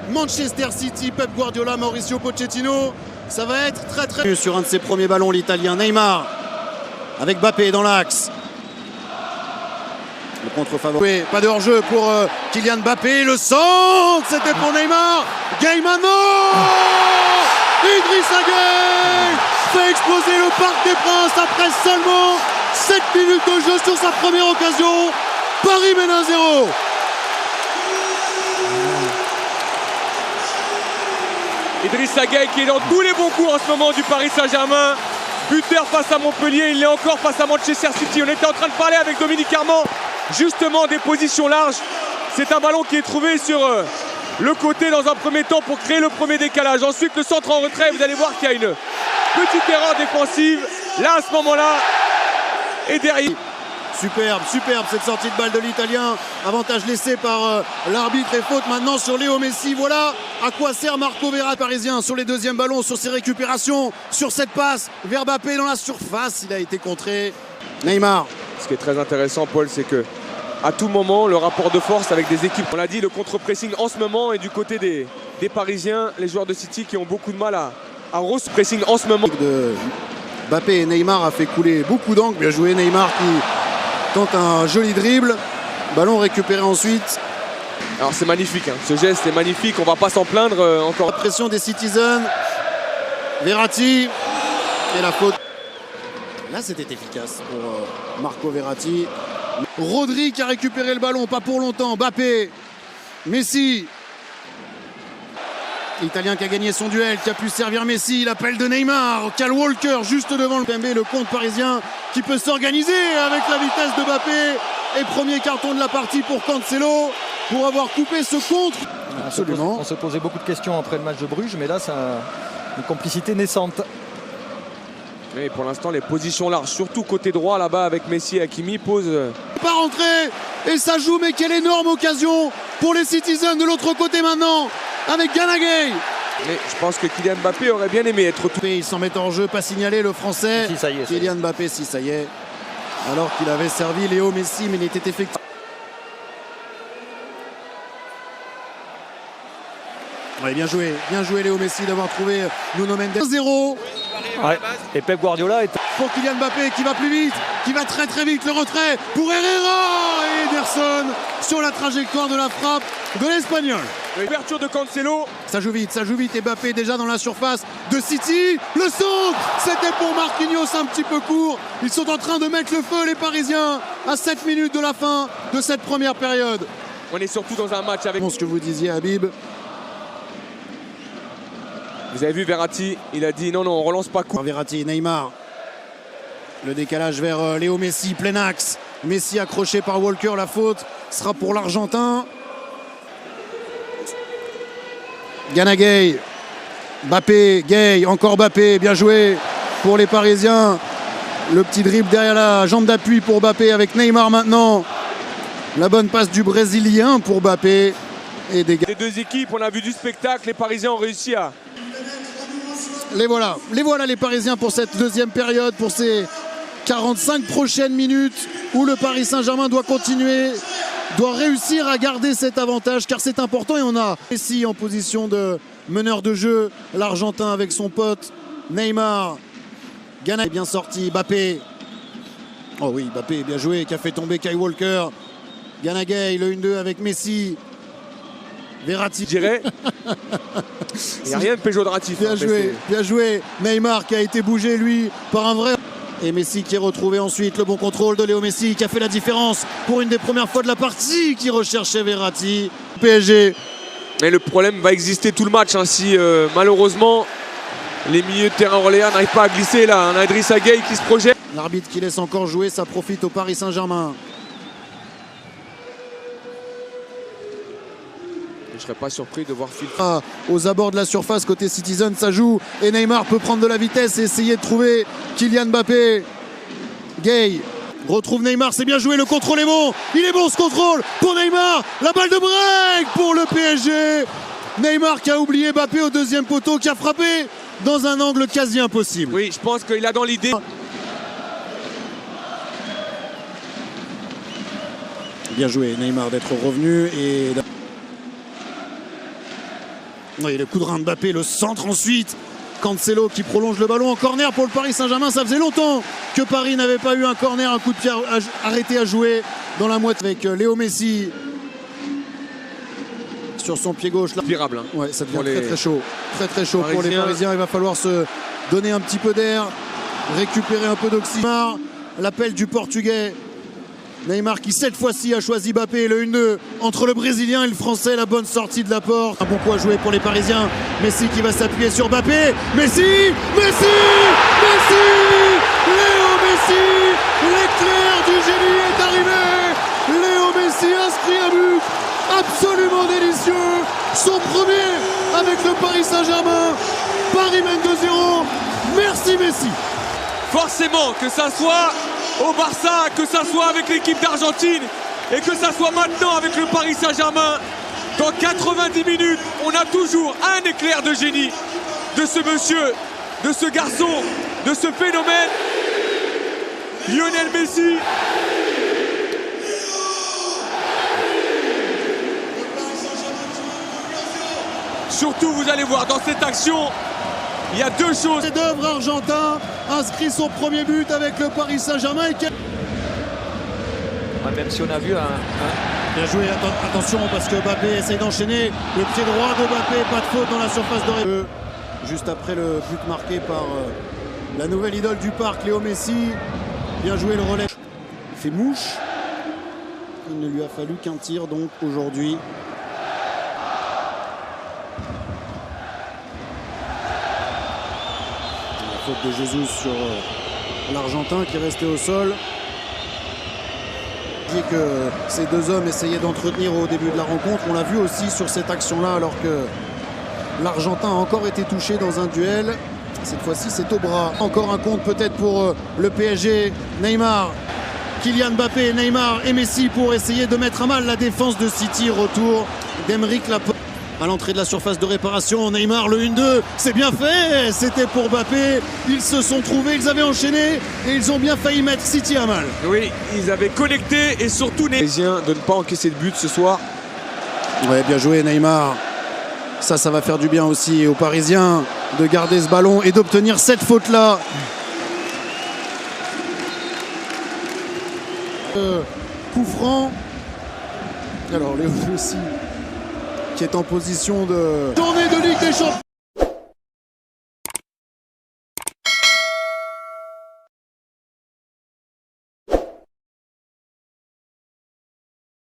Manchester City, Pep Guardiola, Mauricio Pochettino. Ça va être très sur un de ses premiers ballons, l'Italien Neymar avec Mbappé dans l'axe. Le contre-favori. Pas de hors-jeu pour Kylian Mbappé. Le centre, c'était pour Neymar. Gueye maintenant. Idrissa Gueye fait exploser le Parc des Princes après seulement 7 minutes de jeu sur sa première occasion. Paris mène 1-0. Idrissa Gueye qui est dans tous les bons coups en ce moment du Paris Saint-Germain. Buteur face à Montpellier, il est encore face à Manchester City. On était en train de parler avec Dominique Armand justement des positions larges. C'est un ballon qui est trouvé sur le côté dans un premier temps pour créer le premier décalage. Ensuite le centre en retrait, vous allez voir qu'il y a une petite erreur défensive là à ce moment-là. Et derrière... Superbe cette sortie de balle de l'Italien. Avantage laissé par l'arbitre et faute maintenant sur Léo Messi. Voilà à quoi sert Marco Verratti parisien sur les deuxièmes ballons, sur ses récupérations, sur cette passe vers Mbappé dans la surface. Il a été contré. Neymar. Ce qui est très intéressant, Paul, c'est que à tout moment, le rapport de force avec des équipes, on l'a dit, le contre-pressing en ce moment, et du côté des Parisiens, les joueurs de City qui ont beaucoup de mal à pressing en ce moment. De Mbappé et Neymar a fait couler beaucoup d'angles. Bien joué Neymar qui tente un joli dribble. Ballon récupéré ensuite. Alors c'est magnifique, hein. Ce geste est magnifique, on va pas s'en plaindre encore. La pression des Citizens. Verratti. Et la faute. Là c'était efficace pour Marco Verratti. Rodri qui a récupéré le ballon, pas pour longtemps. Mbappé. Messi. L'Italien qui a gagné son duel, qui a pu servir Messi. L'appel de Neymar. Kyle Walker juste devant le PMB. Le compte parisien qui peut s'organiser avec la vitesse de Mbappé. Et premier carton de la partie pour Cancelo pour avoir coupé ce contre. Absolument. On se posait beaucoup de questions après le match de Bruges, mais là, c'est une complicité naissante. Mais pour l'instant, les positions larges, surtout côté droit là-bas avec Messi et Hakimi, posent... Pas rentré et ça joue, mais quelle énorme occasion pour les Citizens de l'autre côté maintenant avec Gana Gueye. Mais je pense que Kylian Mbappé aurait bien aimé être tout. Il s'en met en jeu, pas signalé le français. Si, ça y est, Kylian Mbappé, si ça y est. Alors qu'il avait servi Léo Messi, mais il était effectif. Ouais, bien joué Léo Messi d'avoir trouvé Nuno Mendes. 1-0. Ouais. Et Pep Guardiola est... Pour Kylian Mbappé qui va plus vite, qui va très vite, le retrait pour Herrera et Ederson sur la trajectoire de la frappe de l'Espagnol. L'ouverture de Cancelo. Ça joue vite et Mbappé déjà dans la surface de City. Le centre, c'était pour Marquinhos un petit peu court. Ils sont en train de mettre le feu les Parisiens à 7 minutes de la fin de cette première période. On est surtout dans un match avec... Ce que vous disiez Habib. Vous avez vu Verratti, il a dit non, on relance pas coup. Verratti, Neymar. Le décalage vers Léo Messi, plein axe. Messi accroché par Walker, la faute sera pour l'Argentin. Gana Gueye. Mbappé, Gueye, encore Mbappé, bien joué pour les Parisiens. Le petit dribble derrière la jambe d'appui pour Mbappé avec Neymar maintenant. La bonne passe du Brésilien pour Mbappé. Et des Les deux équipes, on a vu du spectacle, les Parisiens ont réussi à... Les voilà les Parisiens pour cette deuxième période, pour ces 45 prochaines minutes où le Paris Saint-Germain doit continuer, doit réussir à garder cet avantage car c'est important. Et on a Messi en position de meneur de jeu, l'Argentin avec son pote Neymar. Gana est bien sorti, Mbappé. Oh oui, Mbappé bien joué, qui a fait tomber Kyle Walker. Gana Gueye, le 1-2 avec Messi. Verratti. Je dirais. Il n'y a rien de péjoratif. Bien joué. Neymar qui a été bougé lui par un vrai. Et Messi qui est retrouvé ensuite. Le bon contrôle de Léo Messi qui a fait la différence pour une des premières fois de la partie qui recherchait Verratti. PSG. Mais le problème va exister tout le match hein, si malheureusement les milieux de terrain orléans n'arrivent pas à glisser là. On a Idrissa Gueye qui se projette. L'arbitre qui laisse encore jouer, ça profite au Paris Saint-Germain. Je ne serais pas surpris de voir Phil. Aux abords de la surface côté Citizen, ça joue et Neymar peut prendre de la vitesse et essayer de trouver Kylian Mbappé. Gueye retrouve Neymar, c'est bien joué, le contrôle est bon, il est bon ce contrôle pour Neymar, la balle de break pour le PSG. Neymar qui a oublié Mbappé au deuxième poteau, qui a frappé dans un angle quasi impossible. Oui, je pense qu'il a dans l'idée. Bien joué Neymar d'être revenu et Oui, le coup de rein de Mbappé, le centre ensuite. Cancelo qui prolonge le ballon en corner pour le Paris Saint-Germain. Ça faisait longtemps que Paris n'avait pas eu un corner, un coup de pied arrêté à jouer dans la moitié avec Léo Messi sur son pied gauche. Là. Pirable. Hein. Ouais, ça devient Pour très les très chaud. Très très chaud pour les Parisiens. Il va falloir se donner un petit peu d'air, récupérer un peu d'oxygène. L'appel du Portugais. Neymar qui cette fois-ci a choisi Mbappé, le 1-2 entre le Brésilien et le Français, la bonne sortie de la porte. Un bon coup à jouer pour les Parisiens. Messi qui va s'appuyer sur Mbappé. Messi, Messi, Messi, Léo Messi, l'éclair du génie est arrivé. Léo Messi inscrit un but absolument délicieux. Son premier avec le Paris Saint-Germain. Paris mène 2-0. Merci Messi. Forcément, que ça soit au Barça, que ça soit avec l'équipe d'Argentine et que ça soit maintenant avec le Paris Saint-Germain, dans 90 minutes, on a toujours un éclair de génie de ce monsieur, de ce garçon, de ce phénomène, Lionel Messi. Surtout, vous allez voir, dans cette action, il y a deux choses. C'est d'œuvre argentin inscrit son premier but avec le Paris Saint-Germain. Même si on a vu un... Bien joué, attention parce que Mbappé essaye d'enchaîner. Le pied droit de Mbappé, pas de faute dans la surface de réparation. Juste après le but marqué par la nouvelle idole du parc, Léo Messi. Bien joué le relais. Il fait mouche. Il ne lui a fallu qu'un tir donc aujourd'hui. La faute de Jesus sur l'Argentin qui est resté au sol. Que ces deux hommes essayaient d'entretenir au début de la rencontre. On l'a vu aussi sur cette action-là alors que l'Argentin a encore été touché dans un duel. Cette fois-ci, c'est au bras. Encore un compte peut-être pour le PSG. Neymar, Kylian Mbappé, Neymar et Messi pour essayer de mettre à mal la défense de City. Retour d'Aymeric Laporte. À l'entrée de la surface de réparation, Neymar le 1-2, c'est bien fait, c'était pour Mbappé, ils se sont trouvés, ils avaient enchaîné et ils ont bien failli mettre City à mal. Oui, ils avaient connecté et surtout Neymar de ne pas encaisser de but ce soir. Ouais, bien joué Neymar. Ça va faire du bien aussi aux Parisiens de garder ce ballon et d'obtenir cette faute-là. Coup franc. Alors Léo Messi qui est en position de journée de Ligue des Champions.